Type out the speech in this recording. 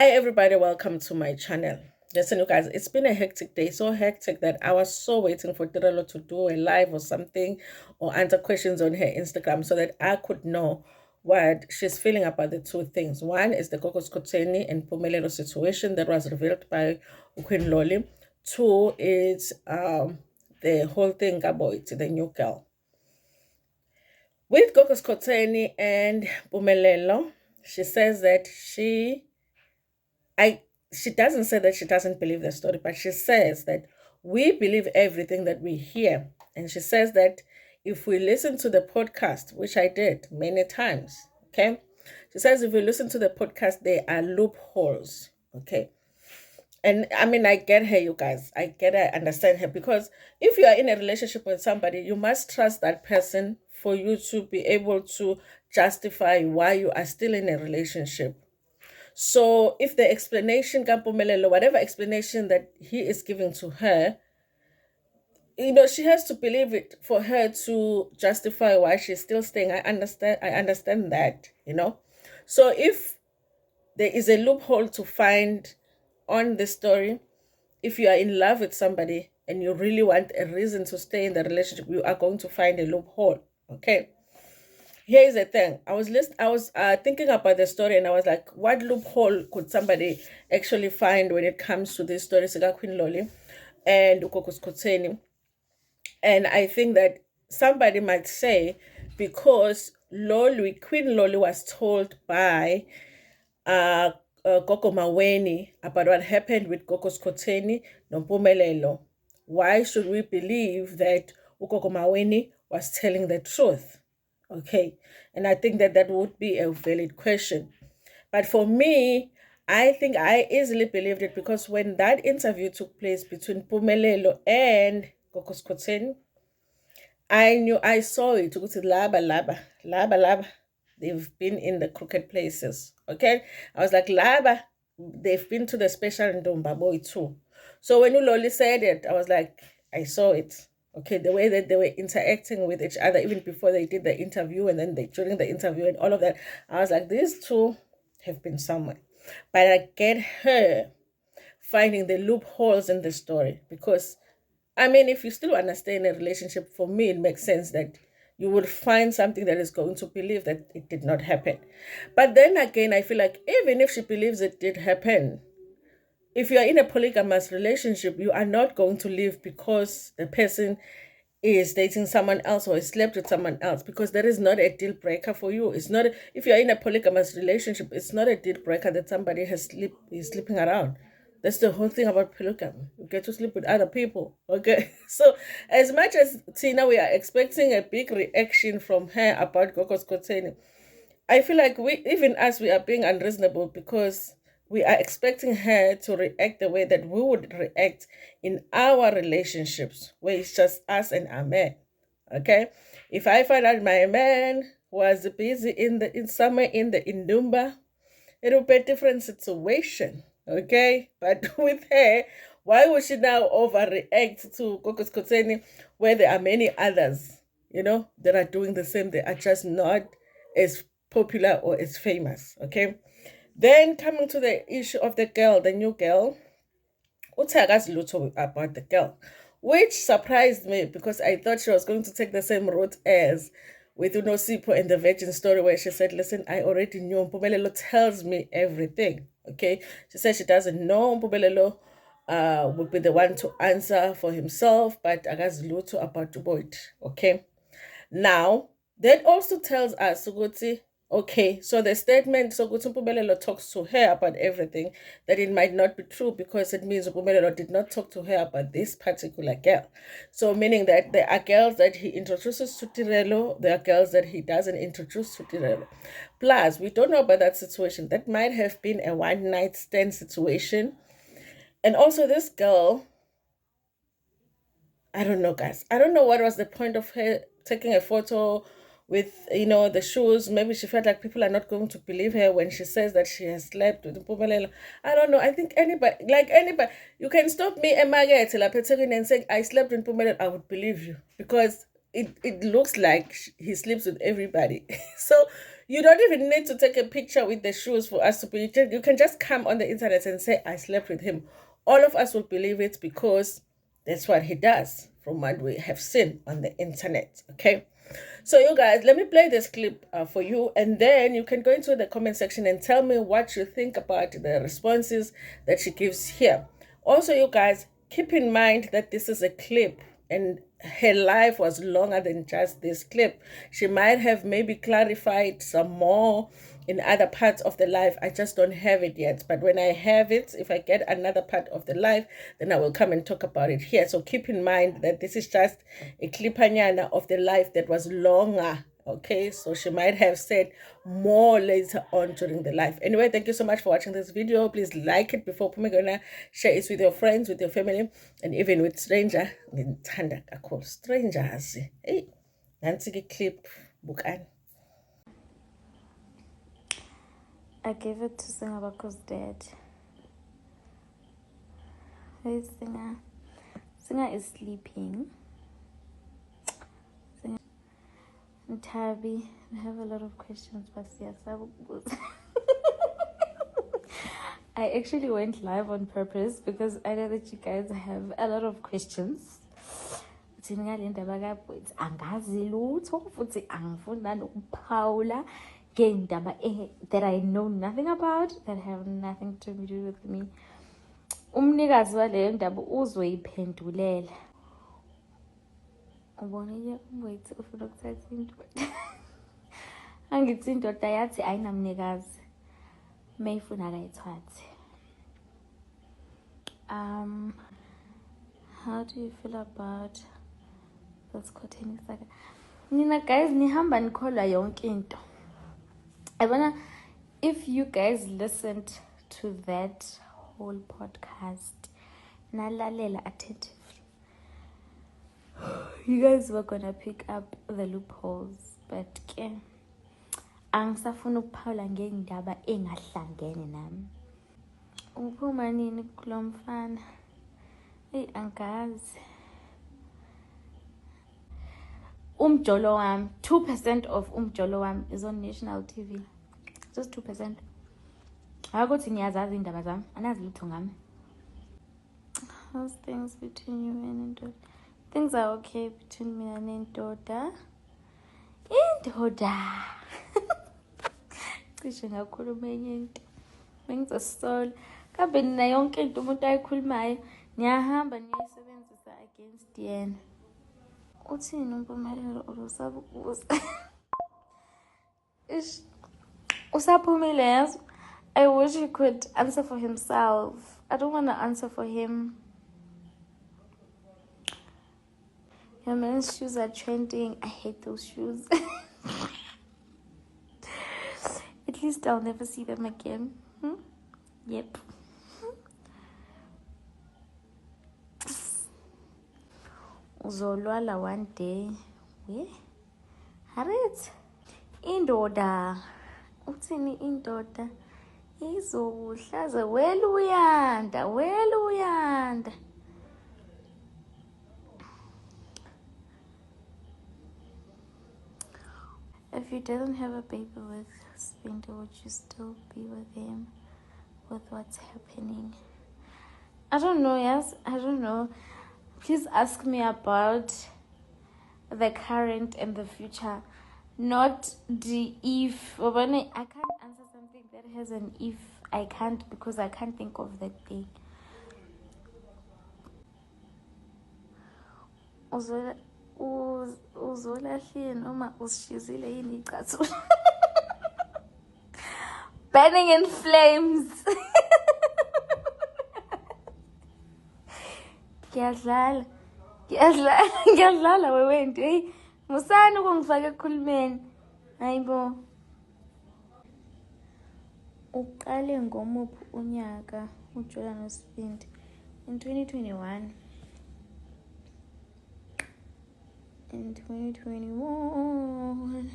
Hi everybody, welcome to my channel. Listen, you guys, it's been a hectic day, so hectic that I was so waiting for Tirelo to do a live or something or answer questions on her Instagram so that I could know what she's feeling about the two things. One is the Kokos Koteni and Pumelelo situation that was revealed by Queen Loli. Two is the whole thing about the new girl. With Kokos Koteni and Pumelelo, she says that I she doesn't say that she doesn't believe the story, but she says that we believe everything that we hear. And she says that if we listen to the podcast, which I did many times, okay? She says if we listen to the podcast, there are loopholes. Okay. And I mean, I get her, you guys. I understand her because if you are in a relationship with somebody, you must trust that person for you to be able to justify why you are still in a relationship. So if the explanation, Kampumelelo, whatever explanation that he is giving to her, she has to believe it for her to justify why she's still staying. I understand that. So if there is a loophole to find on the story, if you are in love with somebody and you really want a reason to stay in the relationship, you are going to find a loophole. Okay. Here is the thing. I was thinking about the story and I was like, what loophole could somebody actually find when it comes to this story, Sika Queen Loli and Ukokos Koteni? And I think that somebody might say because Queen Loli was told by uh, Gogo Maweni about what happened with Kokos Koteni no Pumelelo. Why should we believe that Ukoko Maweni was telling the truth? Okay. And I think that that would be a valid question. But for me, I think I easily believed it because when that interview took place between Pumelelo and Kokos Koteni, I saw it. Ukuthi laba laba laba laba. They've been in the crooked places. Okay, I was like laba. They've been to the special Ndomba boy too. So when Uloli said it, I was like, I saw it. Okay, the way that they were interacting with each other, even before they did the interview, and then during the interview and all of that, I was like, these two have been somewhere. But I get her finding the loopholes in the story because I mean, if you still understand a relationship, for me, it makes sense that you would find something that is going to believe that it did not happen. But then again, I feel like even if she believes it did happen, if you are in a polygamous relationship, you are not going to leave because the person is dating someone else or has slept with someone else because that is not a deal breaker for you. It's not, if you're in a polygamous relationship, it's not a deal breaker that somebody is sleeping around. That's the whole thing about polygamy. You get to sleep with other people. Okay. So as much as Tina, we are expecting a big reaction from her about Gokos Koteni, I feel like even us, we are being unreasonable because we are expecting her to react the way that we would react in our relationships, where it's just us and our man. Okay, if I find out my man was busy in somewhere in the Indumba, it'll be a different situation. Okay, but with her, why would she now overreact to Kokos Koteni where there are many others, that are doing the same? They are just not as popular or as famous. Okay. Then coming to the issue of the girl, the new girl, uthe little about the girl, which surprised me because I thought she was going to take the same route as with Unosipo and the Virgin story where she said, listen, I already knew. Mpumelelo tells me everything. Okay. She said she doesn't know Mpumelelo would be the one to answer for himself, but agazi lutho about the boy. Okay. Now, that also tells us, Suguti, okay, so the statement, Suguti Mpumelelo talks to her about everything, that it might not be true because it means Mpumelelo did not talk to her about this particular girl. So, meaning that there are girls that he introduces to Tirelo, there are girls that he doesn't introduce to Tirelo. Plus, we don't know about that situation. That might have been a one night stand situation. And also, this girl, I don't know, guys. I don't know what was the point of her taking a photo with, the shoes. Maybe she felt like people are not going to believe her when she says that she has slept with Mpumelelo. I don't know. I think anybody, you can stop me and Margaret and saying I slept with Mpumelelo, I would believe you because it looks like he sleeps with everybody. So You don't even need to take a picture with the shoes for us to believe it. You can just come on the internet and say, I slept with him. All of us will believe it because that's what he does from what we have seen on the internet. Okay. So you guys, let me play this clip for you, and then you can go into the comment section and tell me what you think about the responses that she gives here. Also, you guys, keep in mind that this is a clip and her life was longer than just this clip. She might have maybe clarified some more in other parts of the life. I just don't have it yet. But when I have it, if I get another part of the life, then I will come and talk about it here. So keep in mind that this is just a clipanyana of the life that was longer. Okay, so she might have said more later on during the life. Anyway, thank you so much for watching this video. Please like it before Pumegona. Share it with your friends, with your family, and even with stranger. Strangers. Hey, Nancy clip book an. I gave it to Singabako's dad. Where's Singer? Singer is sleeping. Singer and Tabi, I have a lot of questions, but yes, I actually went live on purpose because I know that you guys have a lot of questions. That I know nothing about, that have nothing to do with me. Umnikazi waleyo ndaba uzoyiphendulela. Ubonile umwethu ufuna ukuthatha indoda. Angithi indoda yathi ayinamnikazi. Mayifuna akayithathe. How do you feel about this Khoteni saga? Nina guys, nihamba nikholwa yonke into. If you guys listened to that whole podcast, nalalela attentively, you guys were gonna pick up the loopholes, but ke angisafuna ukuphawula ngendaba engahlangene nami. Uphuma nini kulo mfana? Angazi. Umjolo wami, 2% of umjolo wami is on national TV. Just 2%. Akuthi niyazazi indaba zami, anazi lutho ngami. How's things between you and Ndoda? Things are okay between me and Ndoda. Ndoda. Cishe ngakhuluma enye into. Bengizosola. Kambe nina yonke into umuntu ayikhulumayo niyahamba niyayisebenzisa against yena. Uthini uMpumelelo usaba ukubuza? Usaphumile yazo. I wish he could answer for himself. I don't want to answer for him. Your men's shoes are trending. I hate those shoes. At least I'll never see them again. Yep. Uzolwala one day. Harit. Indoda. Uthini indoda? Izohlaza weluyanda. If you didn't have a baby with Spinda, would you still be with him with what's happening? I don't know, yes. I don't know. Please ask me about the current and the future, not the if. I can't answer something that has an if. I can't, because I can't think of that thing. Uzolahlile noma usishizile yini icathulo? Burning in flames. Ngiyadlala wewenti. Hey, musani ukungifaka ekhulumeni. Hayibo. Uqale ngomuphi unyaka uJola noSibindi? In 2021. In 2021.